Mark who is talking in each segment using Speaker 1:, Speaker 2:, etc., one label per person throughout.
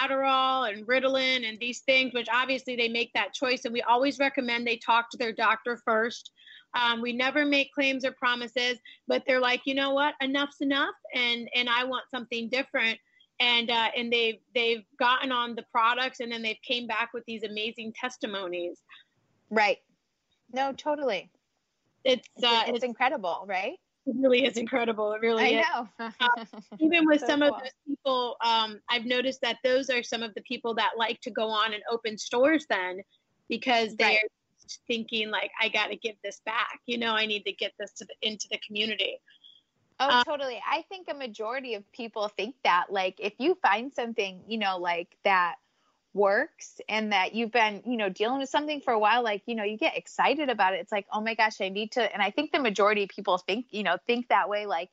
Speaker 1: Adderall and Ritalin and these things, which obviously they make that choice. And we always recommend they talk to their doctor first. We never make claims or promises, but they're like, you know what, enough's enough. And I want something different. And they've gotten on the products, and then they've came back with these amazing testimonies.
Speaker 2: Right. No, totally. It's incredible, right?
Speaker 1: It really is incredible. It really is.
Speaker 2: I know.
Speaker 1: Even with
Speaker 2: So
Speaker 1: some
Speaker 2: cool.
Speaker 1: of those people, I've noticed that those are some of the people that like to go on and open stores then, because they're thinking like, I got to give this back. You know, I need to get this into the community.
Speaker 2: Oh, totally. I think a majority of people think that, like, if you find something, you know, like that works and that you've been, you know, dealing with something for a while, like, you know, you get excited about it. It's like, oh my gosh, I need to. And I think the majority of people think that way, like,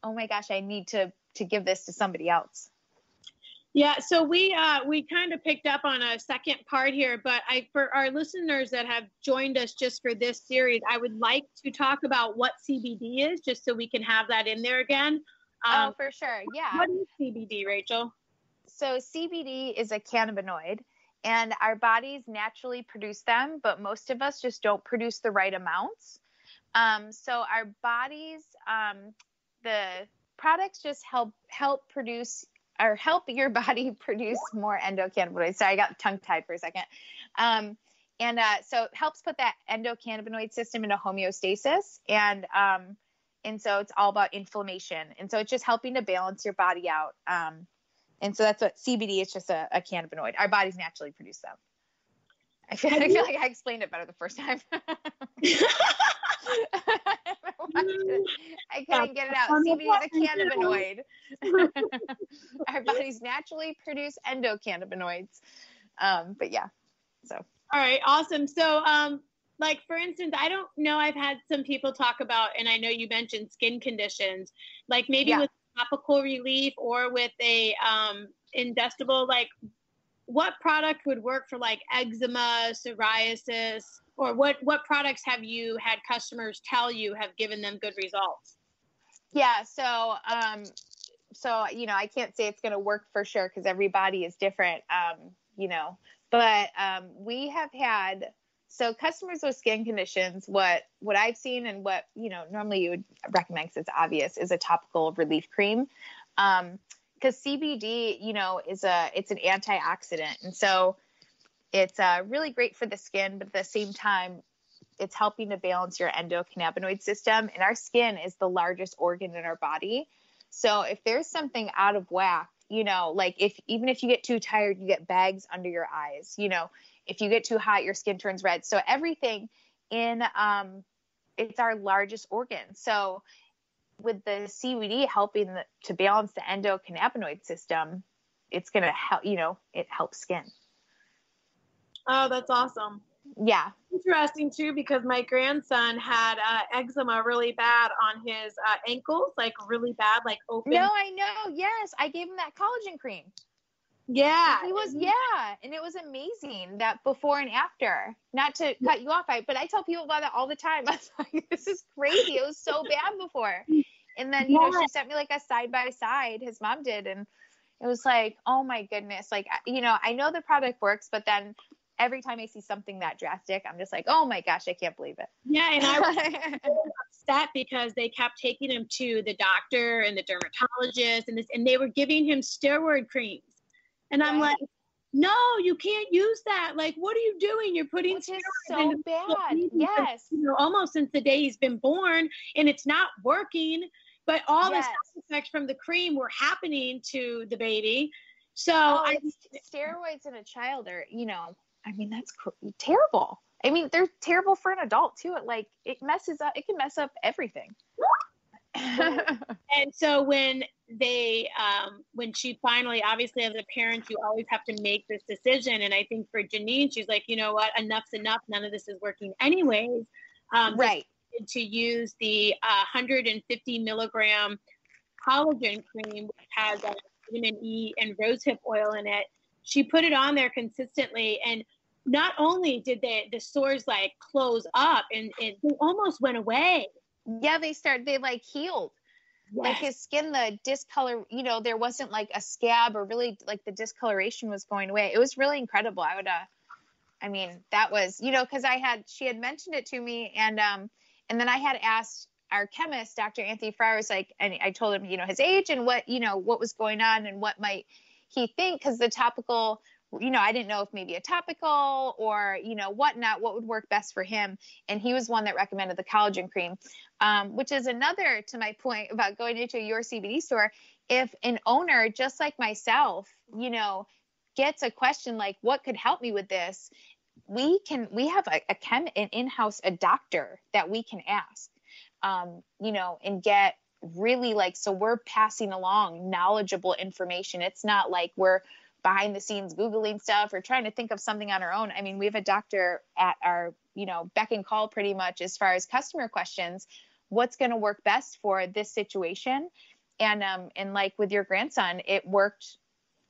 Speaker 2: oh my gosh, I need to give this to somebody else.
Speaker 1: Yeah. So we kind of picked up on a second part here, but for our listeners that have joined us just for this series, I would like to talk about what CBD is, just so we can have that in there again.
Speaker 2: Oh, for sure. Yeah.
Speaker 1: What is CBD, Rachel? So
Speaker 2: CBD is a cannabinoid, and our bodies naturally produce them, but most of us just don't produce the right amounts. So our bodies, the products just help produce or help your body produce more endocannabinoids. Sorry, I got tongue-tied for a second. So it helps put that endocannabinoid system into homeostasis. And so it's all about inflammation. And so it's just helping to balance your body out. And so that's what CBD is, just a cannabinoid. Our bodies naturally produce them. I feel like I explained it better the first time. I couldn't get it out. CBD is a cannabinoid. Our bodies naturally produce endocannabinoids. But yeah, so.
Speaker 1: All right, awesome. So, like, for instance, I don't know, I've had some people talk about, and I know you mentioned skin conditions, like maybe with topical relief or with a ingestible, like what product would work for like eczema, psoriasis, or what products have you had customers tell you have given them good results?
Speaker 2: Yeah. So, you know, I can't say it's going to work for sure, because every body is different, you know, but we have had, so customers with skin conditions, what I've seen and what, you know, normally you would recommend, because it's obvious, is a topical relief cream. Because CBD, you know, it's an antioxidant. And so it's really great for the skin, but at the same time, it's helping to balance your endocannabinoid system. And our skin is the largest organ in our body. So if there's something out of whack, you know, like even if you get too tired, you get bags under your eyes, you know, if you get too hot, your skin turns red. So everything in, it's our largest organ. So with the CBD helping to balance the endocannabinoid system, it's going to help, you know, it helps skin.
Speaker 1: Oh, that's awesome.
Speaker 2: Yeah.
Speaker 1: Interesting too, because my grandson had eczema really bad on his ankles, like really bad, like open.
Speaker 2: No, I know. Yes. I gave him that collagen cream.
Speaker 1: Yeah.
Speaker 2: And it was amazing, that before and after. Not to cut you off, but I tell people about it all the time. I was like, this is crazy. It was so bad before. And then, you know, she sent me like a side-by-side, his mom did. And it was like, oh my goodness. Like, you know, I know the product works, but then every time I see something that drastic, I'm just like, oh my gosh, I can't believe it.
Speaker 1: Yeah. And I was upset because they kept taking him to the doctor and the dermatologist and they were giving him steroid creams. And I'm like, no, you can't use that. Like, what are you doing? You're putting steroids
Speaker 2: so bad. Yes.
Speaker 1: You know, almost since the day he's been born, and it's not working. But all the side effects from the cream were happening to the baby. So
Speaker 2: steroids in a child are, you know, I mean, that's terrible. I mean, they're terrible for an adult too. It can mess up everything.
Speaker 1: And so when she finally, obviously as a parent, you always have to make this decision. And I think for Janine, she's like, you know what, enough's enough. None of this is working anyways.
Speaker 2: Right.
Speaker 1: To use the 150 milligram collagen cream, which has vitamin E and rosehip oil in it. She put it on there consistently. And not only did the sores like close up and they almost went away.
Speaker 2: Yeah, they like healed. like his skin, the discolor, you know, there wasn't like a scab or really like the discoloration was going away. It was really incredible. I mean, that was, you know, cause she had mentioned it to me and then I had asked our chemist, Dr. Anthony Friars, like, and I told him, you know, his age and what, you know, what was going on and what might he think, cause the topical, you know, I didn't know if maybe a topical or, you know, what would work best for him. And he was one that recommended the collagen cream, which is another to my point about going into your CBD store. If an owner, just like myself, you know, gets a question like, what could help me with this? We have an in-house, a doctor that we can ask, you know, and get really like, so we're passing along knowledgeable information. It's not like we're behind the scenes Googling stuff or trying to think of something on our own. I mean, we have a doctor at our, you know, beck and call pretty much as far as customer questions, what's going to work best for this situation. And like with your grandson, it worked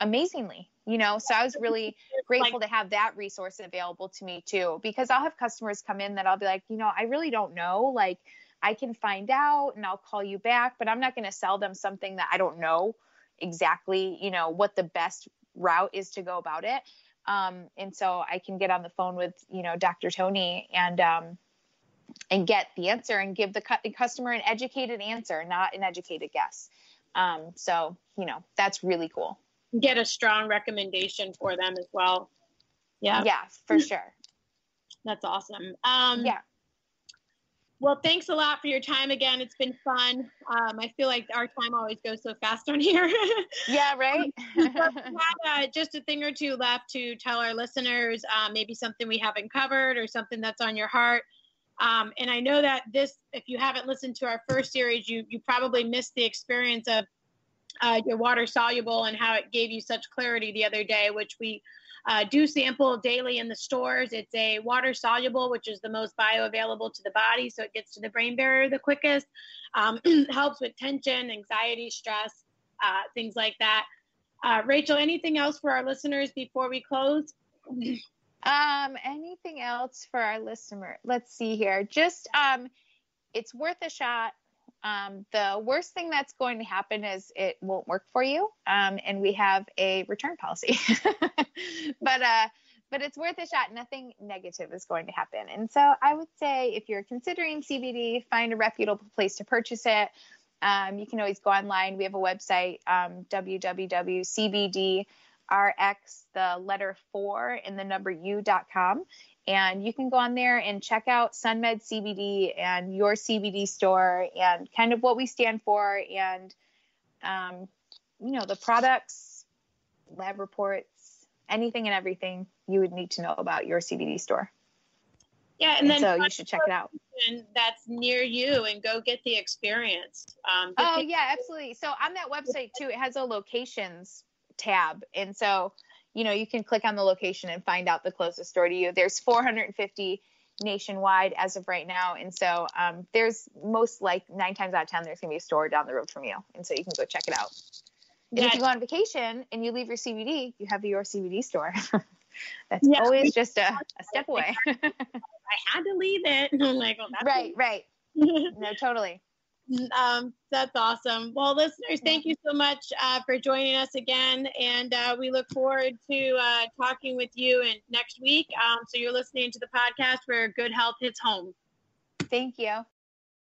Speaker 2: amazingly, you know, so I was really grateful to have that resource available to me too, because I'll have customers come in that I'll be like, you know, I really don't know, like I can find out and I'll call you back, but I'm not going to sell them something that I don't know exactly, you know, what the best route is to go about it. And so I can get on the phone with, you know, Dr. Tony and get the answer and give the customer an educated answer, not an educated guess. So, you know, that's really cool.
Speaker 1: Get a strong recommendation for them as well. Yeah.
Speaker 2: Yeah, for sure.
Speaker 1: That's awesome.
Speaker 2: Yeah.
Speaker 1: Well, thanks a lot for your time again. It's been fun. I feel like our time always goes so fast on here.
Speaker 2: Yeah, right.
Speaker 1: But we have just a thing or two left to tell our listeners, maybe something we haven't covered or something that's on your heart. And I know that if you haven't listened to our first series, you probably missed the experience of your water soluble and how it gave you such clarity the other day, which we do sample daily in the stores. It's a water soluble, which is the most bioavailable to the body. So it gets to the brain barrier the quickest, helps with tension, anxiety, stress, things like that. Rachel, anything else for our listeners before we close?
Speaker 2: Anything else for our listener? Let's see here. Just, it's worth a shot. The worst thing that's going to happen is it won't work for you. And we have a return policy, but it's worth a shot. Nothing negative is going to happen. And so I would say if you're considering CBD, find a reputable place to purchase it. You can always go online. We have a website, www.cbdrx, the letter 4 and the number u.com. And you can go on there and check out SunMed CBD and your CBD store and kind of what we stand for and, you know, the products, lab reports, anything and everything you would need to know about your CBD store.
Speaker 1: Yeah. And then
Speaker 2: so you should check it out.
Speaker 1: That's near you and go get the experience.
Speaker 2: Yeah, absolutely. So on that website too, it has a locations tab. And so, you know, you can click on the location and find out the closest store to you. There's 450 nationwide as of right now. And so there's 9 times out of 10, there's going to be a store down the road from you. And so you can go check it out. And if you go on vacation and you leave your CBD, you have your CBD store. That's always just a step away.
Speaker 1: I had to leave it. And I'm like, well, that's
Speaker 2: right. No, totally.
Speaker 1: That's awesome. Well, listeners, thank you so much for joining us again. And we look forward to talking with you next week. So you're listening to the podcast where good health hits home.
Speaker 2: Thank you.